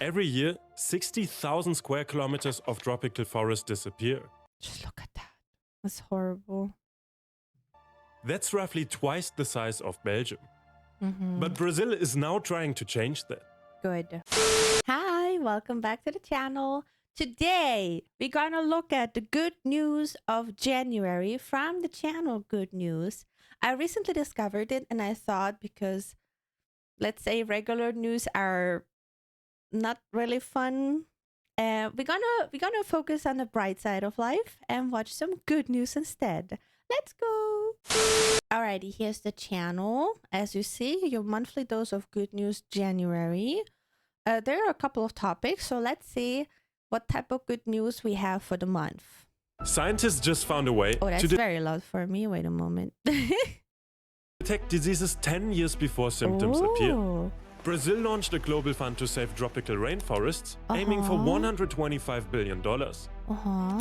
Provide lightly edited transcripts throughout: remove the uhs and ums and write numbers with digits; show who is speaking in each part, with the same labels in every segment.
Speaker 1: Every year, 60,000 square kilometers of tropical forest disappear.
Speaker 2: Just look at that. That's horrible.
Speaker 1: That's roughly twice the size of Belgium. But Brazil is now trying to change that.
Speaker 2: Good. Hi, welcome back to the channel. Today, we're gonna look at the good news of January from the channel Good News. I recently discovered it and I thought, because let's say regular news are not really fun, we're gonna focus on the bright side of life and watch some good news instead. Let's go. Alrighty, here's the channel. As you see, your monthly dose of good news January. There are a couple of topics, so let's see what type of good news we have for the month.
Speaker 1: Scientists just found a way
Speaker 2: Oh, that's
Speaker 1: to
Speaker 2: very loud for me. Wait a moment.
Speaker 1: detect diseases 10 years before symptoms appear.
Speaker 2: Oh.
Speaker 1: Brazil launched a global fund to save tropical rainforests, aiming for $125 billion.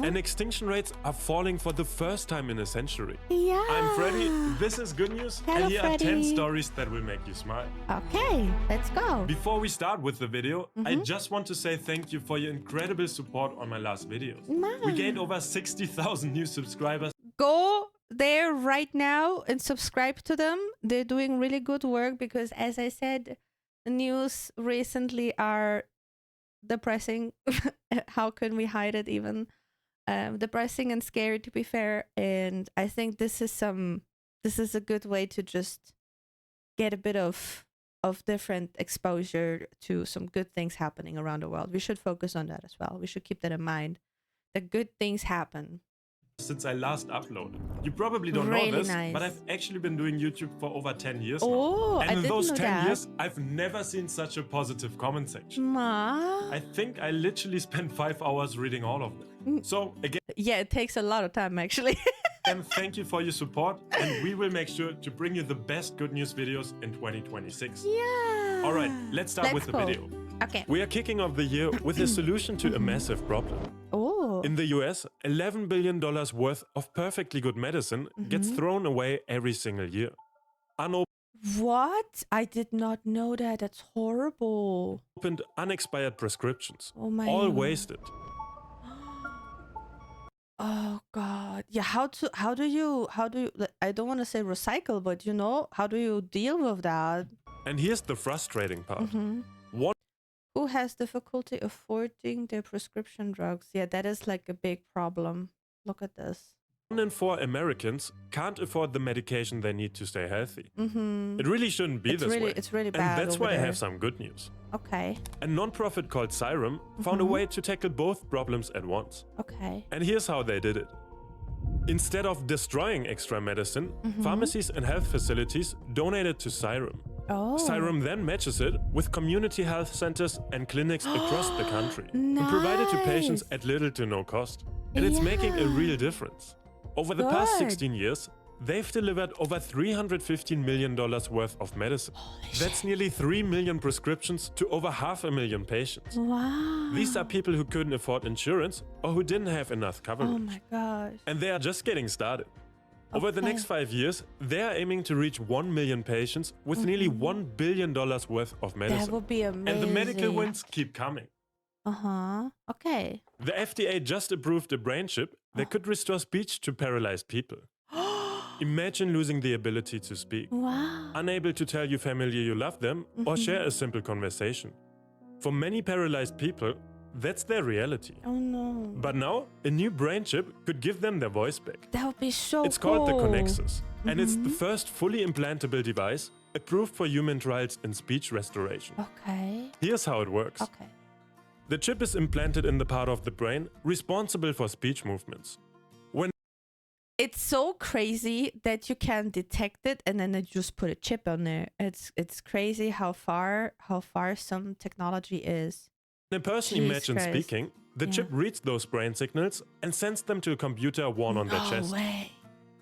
Speaker 1: And extinction rates are falling for the first time in a century.
Speaker 2: Yeah.
Speaker 1: I'm Freddy, this is Good News,
Speaker 2: Hello,
Speaker 1: and here are 10
Speaker 2: Freddy.
Speaker 1: stories that will make you smile.
Speaker 2: Okay, let's go.
Speaker 1: Before we start with the video, I just want to say thank you for your incredible support on my last videos. We gained over 60,000 new subscribers.
Speaker 2: Go there right now and subscribe to them. They're doing really good work because, as I said, the news recently are depressing. How can we hide it even? Depressing and scary, to be fair. And I think this is a good way to just get a bit of different exposure to some good things happening around the world. We should focus on that as well. We should keep that in mind. That good things happen.
Speaker 1: Since I last uploaded. You probably don't
Speaker 2: Really
Speaker 1: know this,
Speaker 2: nice.
Speaker 1: but I've actually been doing YouTube for over 10 years
Speaker 2: Oh,
Speaker 1: now.
Speaker 2: I
Speaker 1: And in
Speaker 2: didn't
Speaker 1: those
Speaker 2: know
Speaker 1: 10
Speaker 2: that.
Speaker 1: years, I've never seen such a positive comment section.
Speaker 2: Ma.
Speaker 1: I think I literally spent 5 hours reading all of them. So again,
Speaker 2: Yeah, it takes a lot of time actually.
Speaker 1: thank you for your support, and we will make sure to bring you the best good news videos in 2026.
Speaker 2: Yeah.
Speaker 1: All right, let's start with the
Speaker 2: go.
Speaker 1: video.
Speaker 2: Okay.
Speaker 1: We are kicking off the year with a solution to a massive problem.
Speaker 2: Oh.
Speaker 1: In the US, $11 billion worth of perfectly good medicine gets thrown away every single year.
Speaker 2: What? I did not know that. That's horrible.
Speaker 1: Unopened, unexpired prescriptions.
Speaker 2: Oh my
Speaker 1: All
Speaker 2: God.
Speaker 1: wasted.
Speaker 2: Oh God. Yeah. How do you? I don't want to say recycle, but you know, how do you deal with that?
Speaker 1: And here's the frustrating part. One
Speaker 2: Who has difficulty affording their prescription drugs? Yeah, that is like a big problem. Look at this.
Speaker 1: in 4 Americans can't afford the medication they need to stay healthy. It really shouldn't be this way.
Speaker 2: It's really
Speaker 1: And
Speaker 2: bad.
Speaker 1: that's
Speaker 2: over
Speaker 1: why I
Speaker 2: there.
Speaker 1: have some good news.
Speaker 2: Okay.
Speaker 1: A non-profit called Serum found a way to tackle both problems at once.
Speaker 2: Okay.
Speaker 1: And here's how they did it. Instead of destroying extra medicine, pharmacies and health facilities donated to Serum.
Speaker 2: Oh.
Speaker 1: Serum then matches it with community health centers and clinics across the country and provided to patients
Speaker 2: Nice.
Speaker 1: at little to no cost. And it's making a real difference. Over the past
Speaker 2: Good.
Speaker 1: 16 years, they've delivered over $315 million worth of medicine. That's nearly 3 million prescriptions to over 500,000 patients.
Speaker 2: Wow.
Speaker 1: These are people who couldn't afford insurance or who didn't have enough coverage.
Speaker 2: Oh my gosh.
Speaker 1: And they are just getting started. Over the next 5 years, they are aiming to reach 1 million patients with nearly $1 billion worth of medicine.
Speaker 2: That would be amazing.
Speaker 1: And the medical wins keep coming.
Speaker 2: Okay.
Speaker 1: The FDA just approved a brain chip that could restore speech to paralyzed people. Imagine losing the ability to speak,
Speaker 2: Wow.
Speaker 1: unable to tell your family you love them or share a simple conversation. For many paralyzed people, that's their reality.
Speaker 2: Oh no.
Speaker 1: But now, a new brain chip could give them their voice back.
Speaker 2: That would be so
Speaker 1: It's
Speaker 2: cool.
Speaker 1: called the Connexus, and it's the first fully implantable device approved for human trials in speech restoration.
Speaker 2: Okay.
Speaker 1: Here's how it works.
Speaker 2: Okay.
Speaker 1: The chip is implanted in the part of the brain responsible for speech movements. When
Speaker 2: It's so crazy that you can detect it and then they just put a chip on there. It's crazy how far some technology is.
Speaker 1: a person
Speaker 2: Jesus
Speaker 1: imagines
Speaker 2: Christ.
Speaker 1: speaking, the chip reads those brain signals and sends them to a computer worn on their chest.
Speaker 2: No way.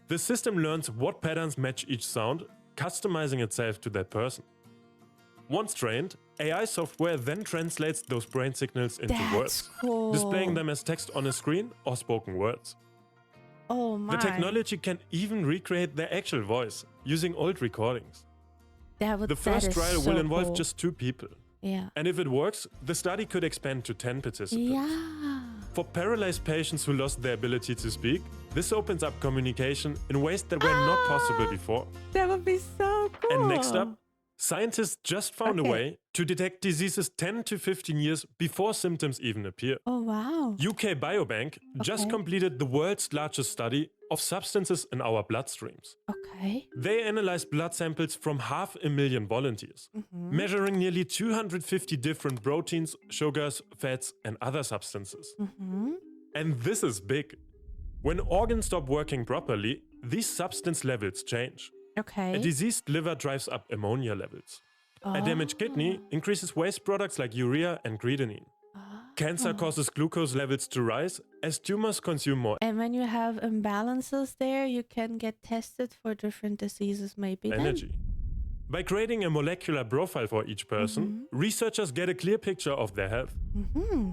Speaker 1: The system learns what patterns match each sound, customizing itself to that person. Once trained, AI software then translates those brain signals into
Speaker 2: That's
Speaker 1: words,
Speaker 2: cool.
Speaker 1: displaying them as text on a screen or spoken words.
Speaker 2: Oh my.
Speaker 1: The technology can even recreate their actual voice using old recordings.
Speaker 2: That would,
Speaker 1: The first
Speaker 2: that is
Speaker 1: trial
Speaker 2: so
Speaker 1: will involve
Speaker 2: cool.
Speaker 1: just 2 people.
Speaker 2: Yeah.
Speaker 1: And if it works, the study could expand to 10 participants.
Speaker 2: Yeah.
Speaker 1: For paralyzed patients who lost their ability to speak, this opens up communication in ways that were not possible before.
Speaker 2: That would be so cool.
Speaker 1: And next up, scientists just found a
Speaker 2: Okay.
Speaker 1: way to detect diseases 10 to 15 years before symptoms even appear.
Speaker 2: Oh, wow.
Speaker 1: UK Biobank just
Speaker 2: Okay.
Speaker 1: completed the world's largest study of substances in our bloodstreams.
Speaker 2: Okay.
Speaker 1: They analyzed blood samples from 500,000 volunteers, measuring nearly 250 different proteins, sugars, fats, and other substances. And this is big. When organs stop working properly, these substance levels change.
Speaker 2: Okay.
Speaker 1: A diseased liver drives up ammonia levels. A damaged kidney increases waste products like urea and creatinine. Cancer causes glucose levels to rise as tumors consume more
Speaker 2: And when you have imbalances there, you can get tested for different diseases maybe then.
Speaker 1: energy. By creating a molecular profile for each person, researchers get a clear picture of their health.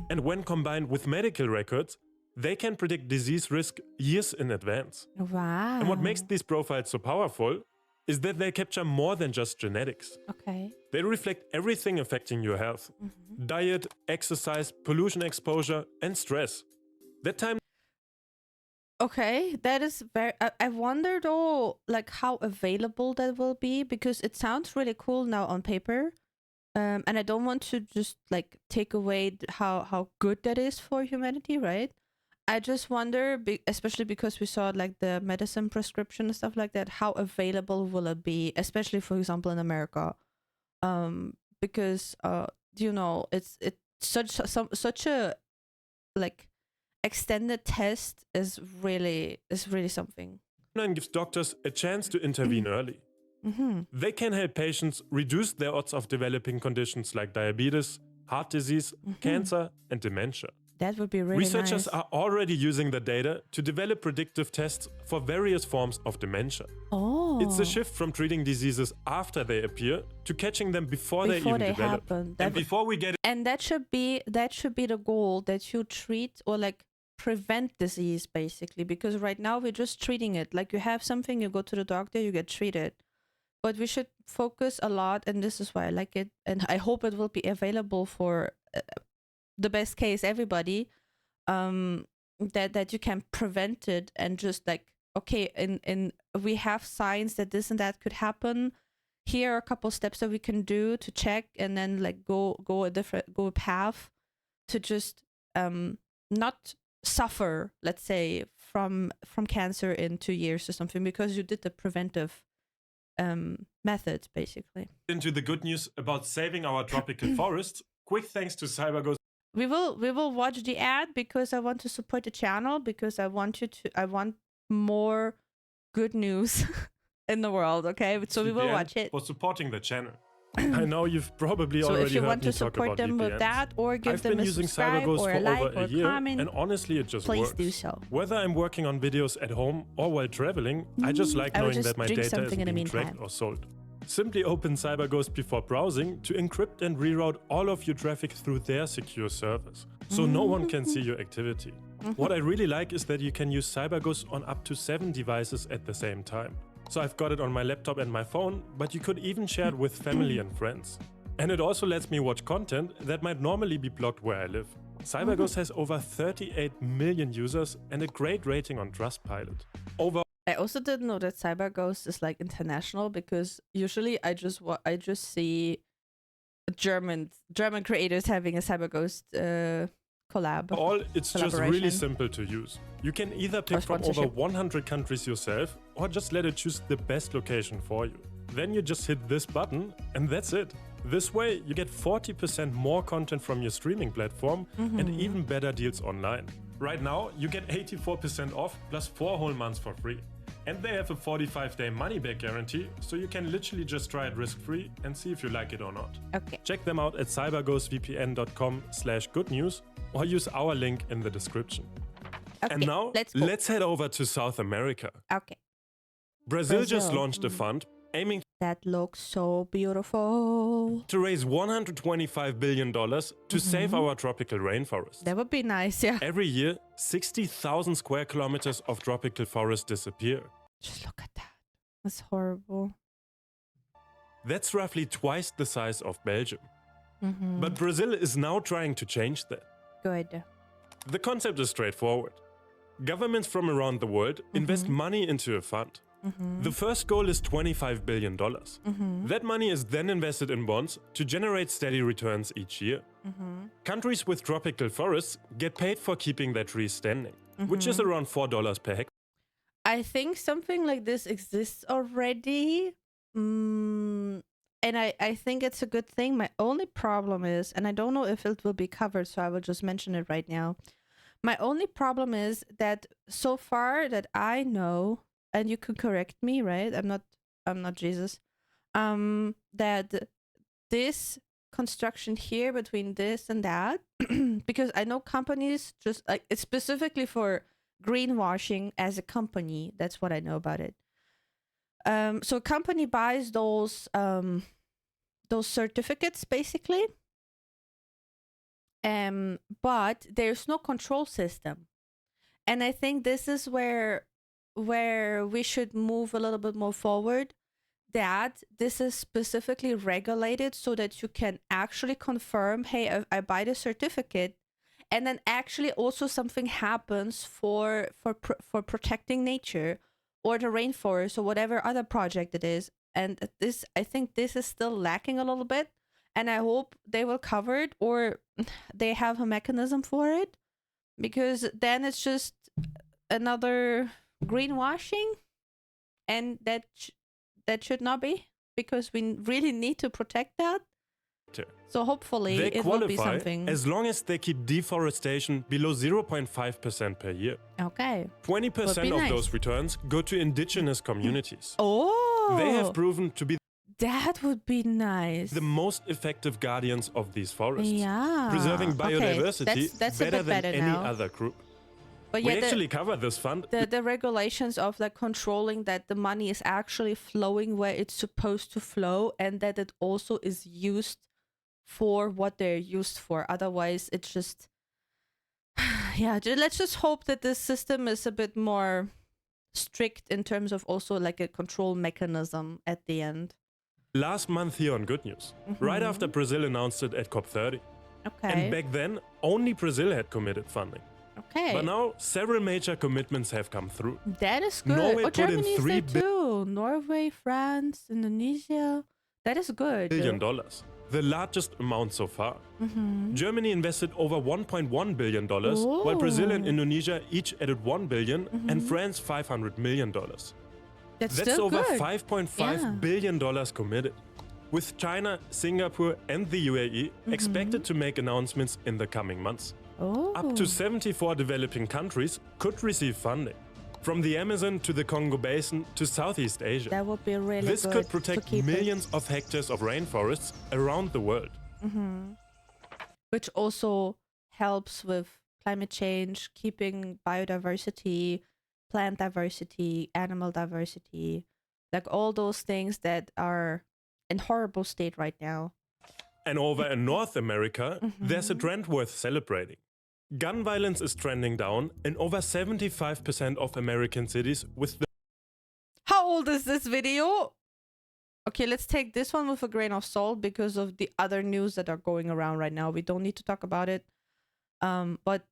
Speaker 1: And when combined with medical records, they can predict disease risk years in advance.
Speaker 2: Wow.
Speaker 1: And what makes these profiles so powerful is that they capture more than just genetics.
Speaker 2: Okay.
Speaker 1: They reflect everything affecting your health. Diet, exercise, pollution exposure, and stress. That time
Speaker 2: Okay, that is very. I wonder though, like how available that will be, because it sounds really cool now on paper, and I don't want to just like take away how good that is for humanity, right? I just wonder, especially because we saw like the medicine prescription and stuff like that, how available will it be, especially for example in America, because you know it's such a like extended test is really something.
Speaker 1: gives doctors a chance to intervene early. They can help patients reduce their odds of developing conditions like diabetes, heart disease, cancer, and dementia.
Speaker 2: That would be really
Speaker 1: Researchers
Speaker 2: nice.
Speaker 1: are already using the data to develop predictive tests for various forms of dementia.
Speaker 2: Oh,
Speaker 1: It's a shift from treating diseases after they appear to catching them before they even develop.
Speaker 2: happen.
Speaker 1: And before we get
Speaker 2: And that should be the goal, that you treat or like prevent disease basically, because right now we're just treating it. Like you have something, you go to the doctor, you get treated. But we should focus a lot, and this is why I like it, and I hope it will be available for the best case everybody, that you can prevent it, and just like, okay, in we have signs that this and that could happen. Here are a couple steps that we can do to check, and then like go a path to just not suffer, let's say, from cancer in 2 years or something, because you did the preventive methods basically.
Speaker 1: into the good news about saving our tropical forests, quick thanks to CyberGhost.
Speaker 2: We will watch the ad because I want to support the channel, because I want more good news in the world, okay? So we will watch it.
Speaker 1: For supporting the channel. I know you've probably
Speaker 2: So
Speaker 1: already
Speaker 2: if you
Speaker 1: heard
Speaker 2: want
Speaker 1: me
Speaker 2: to
Speaker 1: talk
Speaker 2: support
Speaker 1: about
Speaker 2: them with
Speaker 1: VPNs.
Speaker 2: that, or give
Speaker 1: I've
Speaker 2: them
Speaker 1: been
Speaker 2: a
Speaker 1: using
Speaker 2: subscribe
Speaker 1: CyberGhost
Speaker 2: or
Speaker 1: for
Speaker 2: a like
Speaker 1: over
Speaker 2: or
Speaker 1: a year,
Speaker 2: comment,
Speaker 1: and honestly it just
Speaker 2: please
Speaker 1: works.
Speaker 2: do so.
Speaker 1: Whether I'm working on videos at home or while traveling, I just like
Speaker 2: I will
Speaker 1: knowing
Speaker 2: just
Speaker 1: that my
Speaker 2: drink
Speaker 1: data is
Speaker 2: something in the
Speaker 1: being tracked
Speaker 2: meantime.
Speaker 1: or sold. Simply open CyberGhost before browsing to encrypt and reroute all of your traffic through their secure servers, so no one can see your activity. What I really like is that you can use CyberGhost on up to 7 devices at the same time. So I've got it on my laptop and my phone, but you could even share it with family and friends. And it also lets me watch content that might normally be blocked where I live. CyberGhost has over 38 million users and a great rating on Trustpilot.
Speaker 2: I also didn't know that CyberGhost is like international, because usually I just see German creators having a CyberGhost collab.
Speaker 1: Overall, it's just really
Speaker 2: Collaboration.
Speaker 1: simple to use. You can either pick from over
Speaker 2: sponsorship.
Speaker 1: 100 countries yourself, or just let it choose the best location for you. Then you just hit this button and that's it. This way you get 40% more content from your streaming platform and even better deals online. Right now you get 84% off plus 4 whole months for free. And they have a 45-day money-back guarantee, so you can literally just try it risk-free and see if you like it or not.
Speaker 2: Okay.
Speaker 1: Check them out at cyberghostvpn.com/goodnews or use our link in the description.
Speaker 2: Okay.
Speaker 1: And now,
Speaker 2: let's go.
Speaker 1: let's head over to South America.
Speaker 2: Okay.
Speaker 1: Brazil just
Speaker 2: Brazil.
Speaker 1: launched a fund aiming
Speaker 2: That looks so beautiful.
Speaker 1: to raise $125 billion to save our tropical rainforest.
Speaker 2: That would be nice, yeah.
Speaker 1: Every year, 60,000 square kilometers of tropical forest disappear.
Speaker 2: Just look at that. That's horrible.
Speaker 1: That's roughly twice the size of Belgium. But Brazil is now trying to change that.
Speaker 2: Good.
Speaker 1: The concept is straightforward. Governments from around the world invest money into a fund. The first goal is $25 billion. That money is then invested in bonds to generate steady returns each year. Countries with tropical forests get paid for keeping their trees standing, which is around $4 per hectare.
Speaker 2: I think something like this exists already. And I think it's a good thing. My only problem is, and I don't know if it will be covered, so I will just mention it right now. My only problem is that so far that I know, and you could correct me, right? I'm not Jesus. That this construction here between this and that, because I know companies just like it's specifically for greenwashing as a company. That's what I know about it. So a company buys those certificates basically. But there's no control system. And I think this is where we should move a little bit more forward, that this is specifically regulated so that you can actually confirm, hey, I buy the certificate, and then actually also something happens for protecting nature or the rainforest or whatever other project it is. And this, I think this is still lacking a little bit, and I hope they will cover it or they have a mechanism for it, because then it's just another greenwashing, and that should not be, because we really need to protect that. So hopefully
Speaker 1: they
Speaker 2: it
Speaker 1: qualify
Speaker 2: will be something.
Speaker 1: as long as they keep deforestation below 0.5% per year.
Speaker 2: Okay.
Speaker 1: 20% of
Speaker 2: nice.
Speaker 1: those returns go to indigenous communities.
Speaker 2: Oh,
Speaker 1: They have proven to be
Speaker 2: that would be nice.
Speaker 1: the most effective guardians of these forests,
Speaker 2: Yeah.
Speaker 1: preserving
Speaker 2: Okay,
Speaker 1: biodiversity
Speaker 2: that's a
Speaker 1: better
Speaker 2: bit
Speaker 1: than
Speaker 2: better
Speaker 1: any
Speaker 2: now.
Speaker 1: other group.
Speaker 2: But
Speaker 1: We
Speaker 2: yeah,
Speaker 1: actually cover this fund.
Speaker 2: the regulations of like controlling that the money is actually flowing where it's supposed to flow, and that it also is used for what they're used for. Otherwise, it's just yeah. Let's just hope that this system is a bit more strict in terms of also like a control mechanism at the end.
Speaker 1: Last month here on Good News, right after Brazil announced it at COP30.
Speaker 2: Okay.
Speaker 1: And back then, only Brazil had committed funding.
Speaker 2: Okay.
Speaker 1: But now, several major commitments have come through.
Speaker 2: That is good.
Speaker 1: Norway put in
Speaker 2: Germany is there
Speaker 1: $3
Speaker 2: too. Norway, France, Indonesia. That is good.
Speaker 1: billion, the largest amount so far. Germany invested over $1.1 billion, while Brazil and Indonesia each added $1 billion and France $500 million.
Speaker 2: That's
Speaker 1: That's
Speaker 2: still
Speaker 1: over
Speaker 2: good.
Speaker 1: $5.5 billion committed, with China, Singapore and the UAE expected to make announcements in the coming months.
Speaker 2: Oh.
Speaker 1: Up to 74 developing countries could receive funding, from the Amazon to the Congo Basin to Southeast Asia.
Speaker 2: That would be really
Speaker 1: This
Speaker 2: good
Speaker 1: could
Speaker 2: to
Speaker 1: protect
Speaker 2: keep
Speaker 1: millions of hectares of rainforests around the world.
Speaker 2: which also helps with climate change, keeping biodiversity, plant diversity, animal diversity, like all those things that are in horrible state right now.
Speaker 1: And over in North America, there's a trend worth celebrating. Gun violence is trending down in over 75% of American cities, with the
Speaker 2: How old is this video? Okay, let's take this one with a grain of salt because of the other news that are going around right now. We don't need to talk about it. But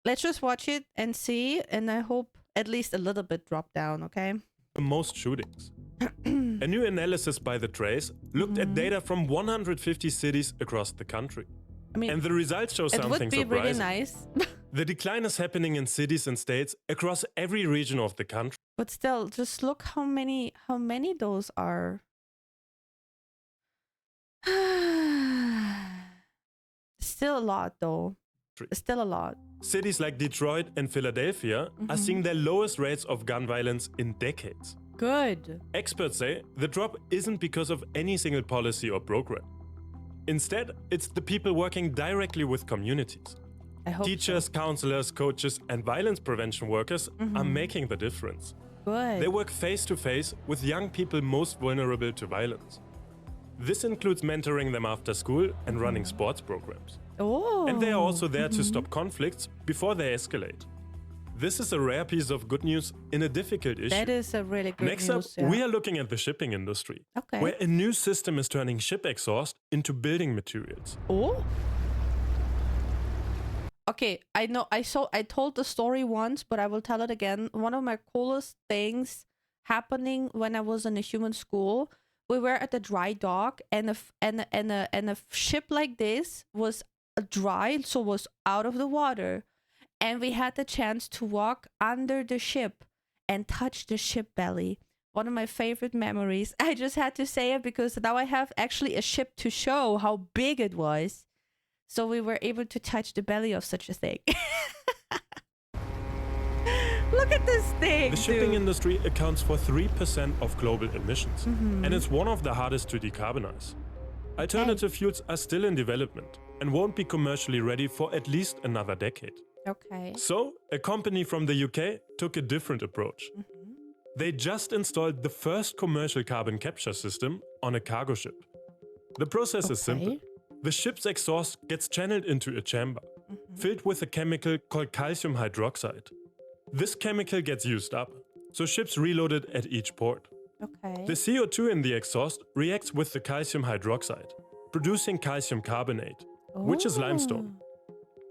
Speaker 2: let's just watch it and see, and I hope at least a little bit drop down, okay?
Speaker 1: most shootings. A new analysis by The Trace looked at data from 150 cities across the country.
Speaker 2: I mean,
Speaker 1: And the results show
Speaker 2: it
Speaker 1: something
Speaker 2: would be
Speaker 1: surprising.
Speaker 2: really nice.
Speaker 1: The decline is happening in cities and states across every region of the country.
Speaker 2: But still, just look how many those are. Still a lot though. Still a lot.
Speaker 1: Cities like Detroit and Philadelphia are seeing their lowest rates of gun violence in decades.
Speaker 2: Good.
Speaker 1: Experts say the drop isn't because of any single policy or program. Instead, it's the people working directly with communities.
Speaker 2: I hope
Speaker 1: Teachers,
Speaker 2: so.
Speaker 1: counselors, coaches, and violence prevention workers are making the difference.
Speaker 2: Good.
Speaker 1: They work face to face with young people most vulnerable to violence. This includes mentoring them after school and running sports programs.
Speaker 2: Oh.
Speaker 1: And they are also there to stop conflicts before they escalate. This is a rare piece of good news in a difficult issue.
Speaker 2: That is a really good
Speaker 1: Next
Speaker 2: news.
Speaker 1: up, we are looking at the shipping industry,
Speaker 2: Okay.
Speaker 1: where a new system is turning ship exhaust into building materials.
Speaker 2: Oh. Okay, I know. I told the story once, but I will tell it again. One of my coolest things happening when I was in a human school, we were at the dry dock, and a ship like this was dry, so was out of the water, and we had the chance to walk under the ship and touch the ship belly. One of my favorite memories. I just had to say it because now I have actually a ship to show how big it was. So we were able to touch the belly of such a thing. Look at this thing.
Speaker 1: The shipping industry accounts for 3% of global emissions, and it's one of the hardest to decarbonize. Alternative fuels are still in development and won't be commercially ready for at least another decade.
Speaker 2: Okay.
Speaker 1: So, a company from the UK took a different approach. They just installed the first commercial carbon capture system on a cargo ship. The process is simple. The ship's exhaust gets channeled into a chamber, filled with a chemical called calcium hydroxide. This chemical gets used up, so ships reload it at each port.
Speaker 2: Okay.
Speaker 1: The CO2 in the exhaust reacts with the calcium hydroxide, producing calcium carbonate, which is limestone.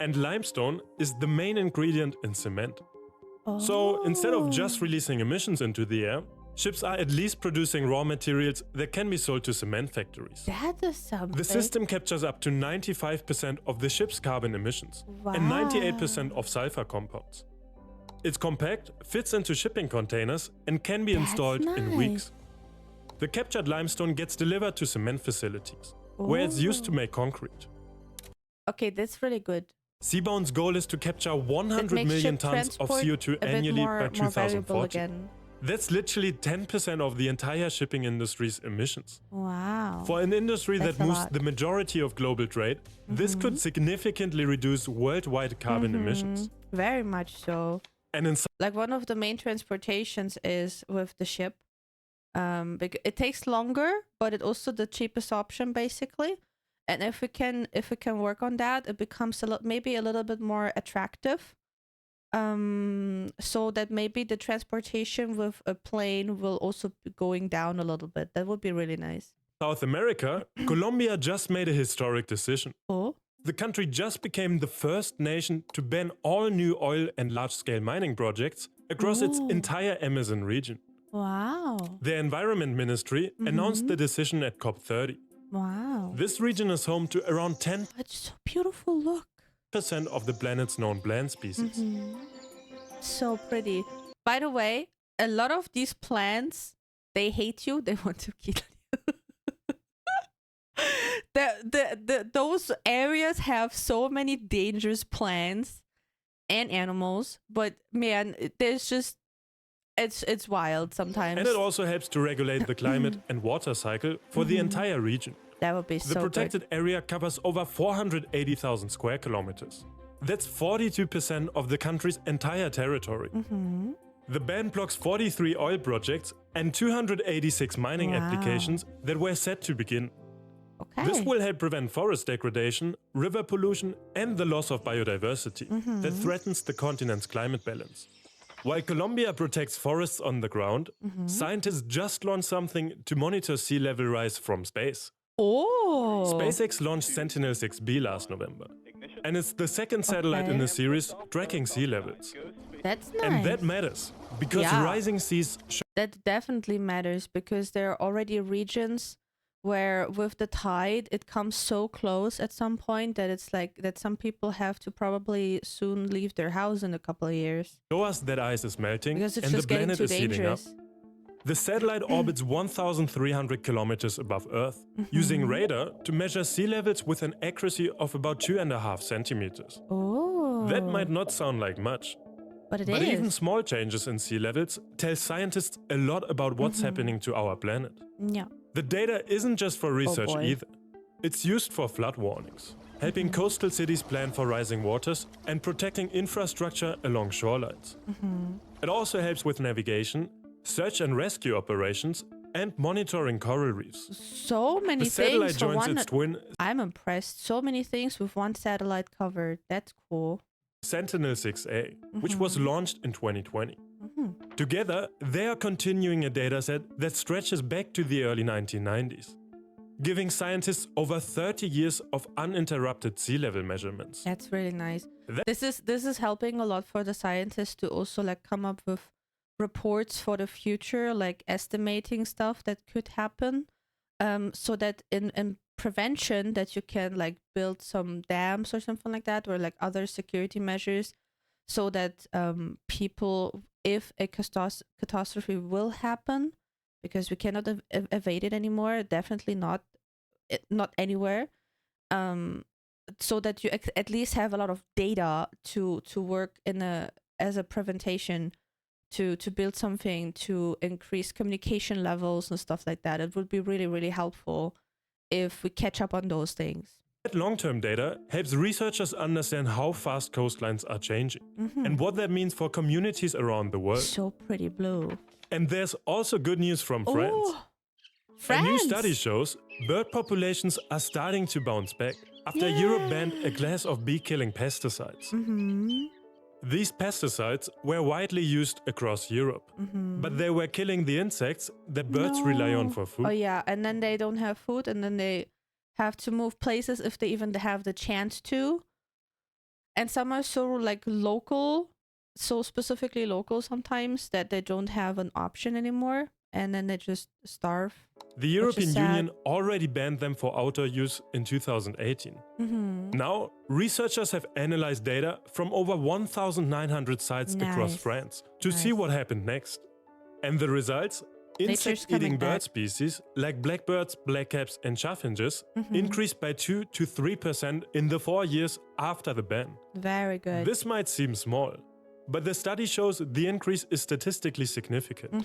Speaker 1: And limestone is the main ingredient in cement. So instead of just releasing emissions into the air, ships are at least producing raw materials that can be sold to cement factories.
Speaker 2: That is something.
Speaker 1: The system captures up to 95% of the ship's carbon emissions and 98% of sulfur compounds. It's compact, fits into shipping containers, and can be installed in weeks. The captured limestone gets delivered to cement facilities, where it's used to make concrete.
Speaker 2: Okay, that's really good.
Speaker 1: Seabound's goal is to capture 100 million tons of CO2 annually by 2040. That's literally 10% of the entire shipping industry's emissions.
Speaker 2: Wow.
Speaker 1: For an industry
Speaker 2: That's
Speaker 1: that moves
Speaker 2: a lot.
Speaker 1: the majority of global trade, this could significantly reduce worldwide carbon emissions.
Speaker 2: Very much so.
Speaker 1: And in
Speaker 2: Like one of the main transportations is with the ship. It takes longer, but it's also the cheapest option basically. And if we can work on that, it becomes maybe a little bit more attractive. So that maybe the transportation with a plane will also be going down a little bit. That would be really nice.
Speaker 1: South America, Colombia just made a historic decision.
Speaker 2: Oh.
Speaker 1: The country just became the first nation to ban all new oil and large-scale mining projects across its entire Amazon region.
Speaker 2: Wow.
Speaker 1: The Environment Ministry announced the decision at COP30.
Speaker 2: Wow.
Speaker 1: This region is home to around 10%
Speaker 2: It's so beautiful. Look.
Speaker 1: of the planet's known plant species.
Speaker 2: So pretty. By the way, a lot of these plants, they hate you. They want to kill you. Those areas have so many dangerous plants and animals, but man, there's just it's wild sometimes.
Speaker 1: And it also helps to regulate the climate and water cycle for the entire region.
Speaker 2: That would be
Speaker 1: The
Speaker 2: so
Speaker 1: protected area covers over 480,000 square kilometers. That's 42% of the country's entire territory. The ban blocks 43 oil projects and 286 mining applications that were set to begin.
Speaker 2: Okay.
Speaker 1: This will help prevent forest degradation, river pollution, and the loss of biodiversity that threatens the continent's climate balance. While Colombia protects forests on the ground, scientists just launched something to monitor sea level rise from space.
Speaker 2: Oh.
Speaker 1: SpaceX launched Sentinel-6B last November, and it's the second satellite in the series tracking sea levels.
Speaker 2: That's nice.
Speaker 1: And that matters, because rising seas
Speaker 2: That definitely matters because there are already regions where with the tide it comes so close at some point that it's like that some people have to probably soon leave their house in a couple of years
Speaker 1: show us that ice is melting
Speaker 2: because it's
Speaker 1: and the
Speaker 2: just getting
Speaker 1: planet
Speaker 2: too
Speaker 1: is heating up.
Speaker 2: dangerous.
Speaker 1: The satellite orbits 1,300 kilometers above Earth, using radar to measure sea levels with an accuracy of about 2.5 centimeters.
Speaker 2: Oh.
Speaker 1: That might not sound like much,
Speaker 2: but it
Speaker 1: but
Speaker 2: is.
Speaker 1: even small changes in sea levels tell scientists a lot about what's happening to our planet.
Speaker 2: Yeah.
Speaker 1: The data isn't just for research
Speaker 2: boy.
Speaker 1: either. It's used for flood warnings, helping coastal cities plan for rising waters and protecting infrastructure along shorelines. It also helps with navigation, search and rescue operations, and monitoring coral reefs.
Speaker 2: So many
Speaker 1: The satellite
Speaker 2: things for
Speaker 1: joins
Speaker 2: one.
Speaker 1: its twin.
Speaker 2: I'm impressed. So many things with one satellite covered. That's cool.
Speaker 1: Sentinel-6A, which was launched in 2020. Together, they are continuing a dataset that stretches back to the early 1990s, giving scientists over 30 years of uninterrupted sea level measurements.
Speaker 2: That's really nice. This is helping a lot for the scientists to also like come up with reports for the future, like estimating stuff that could happen, so that in prevention that you can like build some dams or something like that, or like other security measures, so that people, if a catastrophe will happen, because we cannot evade it anymore, definitely not anywhere, so that you at least have a lot of data to work as a prevention, to build something to increase communication levels and stuff like that. It would be really, really helpful if we catch up on those things.
Speaker 1: That long-term data helps researchers understand how fast coastlines are changing and what that means for communities around the world.
Speaker 2: So pretty blue.
Speaker 1: And there's also good news from France.
Speaker 2: Oh, France.
Speaker 1: A new study shows bird populations are starting to bounce back after Europe banned a class of bee-killing pesticides. These pesticides were widely used across Europe, but they were killing the insects that birds rely on for food.
Speaker 2: Oh yeah, and then they don't have food, and then they have to move places if they even have the chance to. And some are so like local, so specifically local sometimes, that they don't have an option anymore, and then they just starve.
Speaker 1: The European Union already banned them for outdoor use in 2018. Now, researchers have analyzed data from over 1,900 sites across France to see what happened next. And the results? Insect-eating bird species like blackbirds, blackcaps and chaffinches increased by 2 to 3% in the 4 years after the ban.
Speaker 2: Very good.
Speaker 1: This might seem small, but the study shows the increase is statistically significant.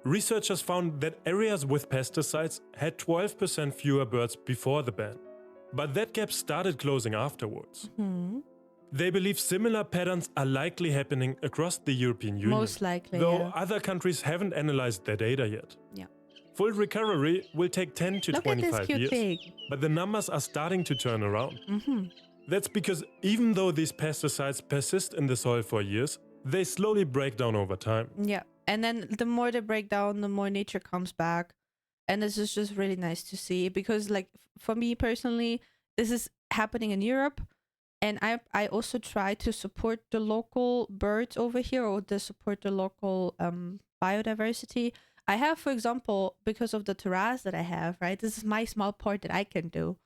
Speaker 1: Researchers found that areas with pesticides had 12% fewer birds before the ban, but that gap started closing afterwards. They believe similar patterns are likely happening across the European Union.
Speaker 2: Most likely,
Speaker 1: though other countries haven't analyzed their data yet. Full recovery will take 10 to 25 years, but the numbers are starting to turn around. That's because even though these pesticides persist in the soil for years, they slowly break down over time.
Speaker 2: And then the more they break down, the more nature comes back. And this is just really nice to see, because like for me personally, this is happening in Europe. And I also try to support the local birds over here, or to support the local biodiversity. I have, for example, because of the terrace that I have, right? This is my small part that I can do.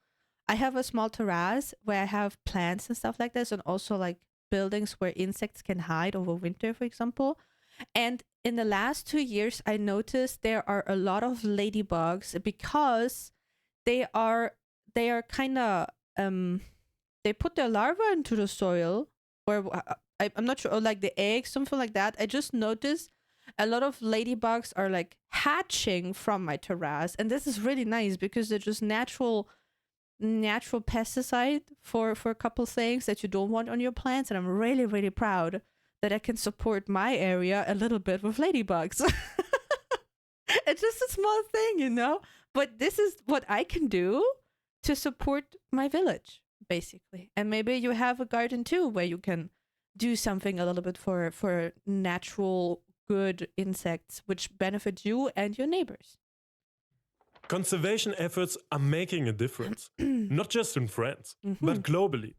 Speaker 2: I have a small terrace where I have plants and stuff like this, and also like buildings where insects can hide over winter, for example. And in the last 2 years, I noticed there are a lot of ladybugs, because they are kind of they put their larvae into the soil, or I'm not sure, or like the eggs, something like that. I just noticed a lot of ladybugs are like hatching from my terrace, and this is really nice because they're just natural pesticide for a couple things that you don't want on your plants. And I'm really, really proud that I can support my area a little bit with ladybugs. It's just a small thing, you know? But this is what I can do to support my village, basically. And maybe you have a garden too, where you can do something a little bit for natural, good insects, which benefit you and your neighbors.
Speaker 1: Conservation efforts are making a difference, not just in France, but globally.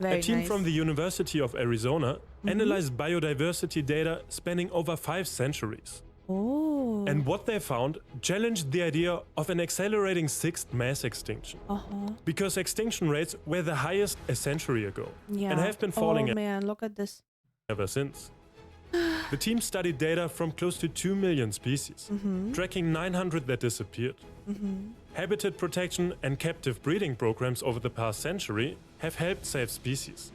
Speaker 1: A team from the University of Arizona analyzed biodiversity data spanning over 5 centuries. And what they found challenged the idea of an accelerating 6th mass extinction. Because extinction rates were the highest a century ago and have been falling
Speaker 2: look at this.
Speaker 1: Ever since. The team studied data from close to 2 million species, tracking 900 that disappeared. Habitat protection and captive breeding programs over the past century have helped save species.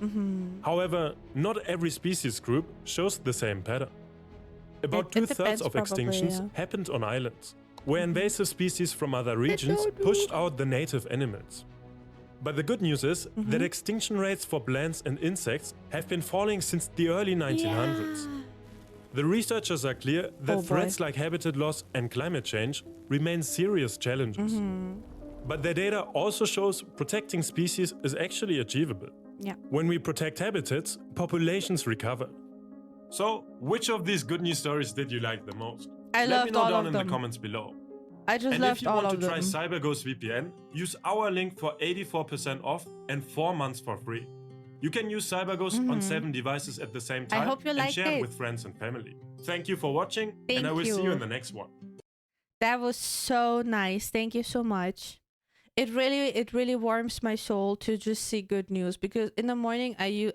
Speaker 1: However, not every species group shows the same pattern. About 2/3 of extinctions happened on islands, where invasive species from other regions pushed out the native animals. But the good news is that extinction rates for plants and insects have been falling since the early 1900s. The researchers are clear that threats like habitat loss and climate change remain serious challenges. But their data also shows protecting species is actually achievable.
Speaker 2: Yeah.
Speaker 1: When we protect habitats, populations recover. So, which of these good news stories did you like the most?
Speaker 2: I
Speaker 1: Let me
Speaker 2: loved
Speaker 1: know
Speaker 2: all
Speaker 1: down
Speaker 2: of
Speaker 1: in the
Speaker 2: them.
Speaker 1: comments below.
Speaker 2: I just
Speaker 1: And if
Speaker 2: loved
Speaker 1: you
Speaker 2: all
Speaker 1: want to
Speaker 2: of
Speaker 1: try
Speaker 2: them.
Speaker 1: CyberGhost VPN, use our link for 84% off and 4 months for free. You can use CyberGhost on 7 devices at the same
Speaker 2: I
Speaker 1: time
Speaker 2: hope you
Speaker 1: and
Speaker 2: liked
Speaker 1: share it
Speaker 2: it.
Speaker 1: with friends and family. Thank you for watching, and I will
Speaker 2: Thank
Speaker 1: see you in
Speaker 2: you.
Speaker 1: the next one.
Speaker 2: That was so nice. Thank you so much. It really warms my soul to just see good news, because in the morning I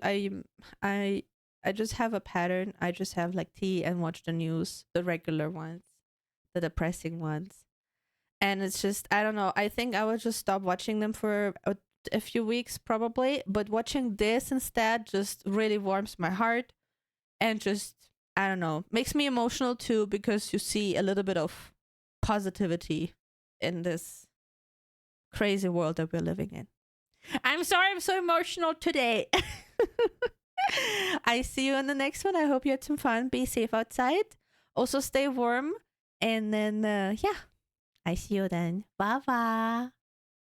Speaker 2: just have a pattern. I just have like tea and watch the news, the regular ones, the depressing ones. And it's just, I don't know. I think I will just stop watching them for a few weeks probably, but watching this instead just really warms my heart and just, I don't know, makes me emotional too, because you see a little bit of positivity in this crazy world that we're living in. I'm sorry I'm so emotional today. I see you in the next one. I hope you had some fun. Be safe outside. Also stay warm. And then, yeah, I see you then. Bye bye.